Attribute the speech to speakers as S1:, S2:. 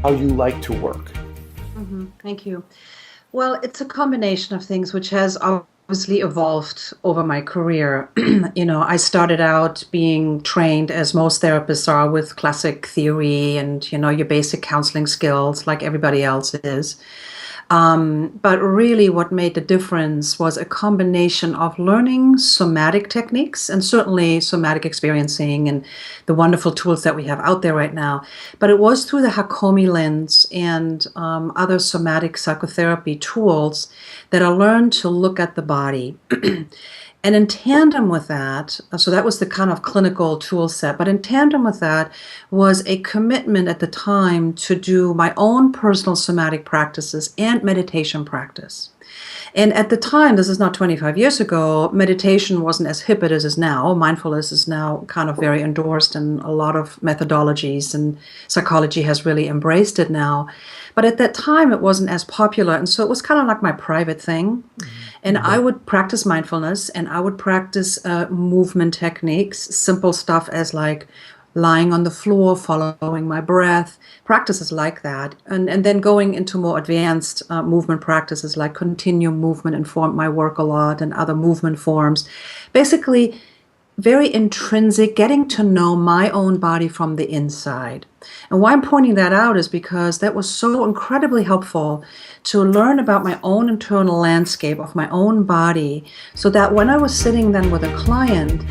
S1: how you like to work?
S2: Thank you. Well, it's a combination of things which has obviously evolved over my career. I started out being trained, as most therapists are, with classic theory and, your basic counseling skills like everybody else is. But really, what made the difference was a combination of learning somatic techniques and certainly somatic experiencing and the wonderful tools that we have out there right now. But it was through the Hakomi lens and other somatic psychotherapy tools that I learned to look at the body. And in tandem with that, so that was the kind of clinical tool set, but in tandem with that was a commitment at the time to do my own personal somatic practices and meditation practice. And at the time, this is not 25 years ago, meditation wasn't as hip as it is now. Mindfulness is now kind of very endorsed in a lot of methodologies, and psychology has really embraced it now. But at that time, it wasn't as popular. And so it was kind of like my private thing. And I would practice mindfulness and I would practice movement techniques, simple stuff as like lying on the floor, following my breath, practices like that. And then going into more advanced movement practices like continuum movement informed my work a lot, and other movement forms. Basically, very intrinsic, getting to know my own body from the inside. And why I'm pointing that out is because that was so incredibly helpful to learn about my own internal landscape of my own body, so that when I was sitting then with a client,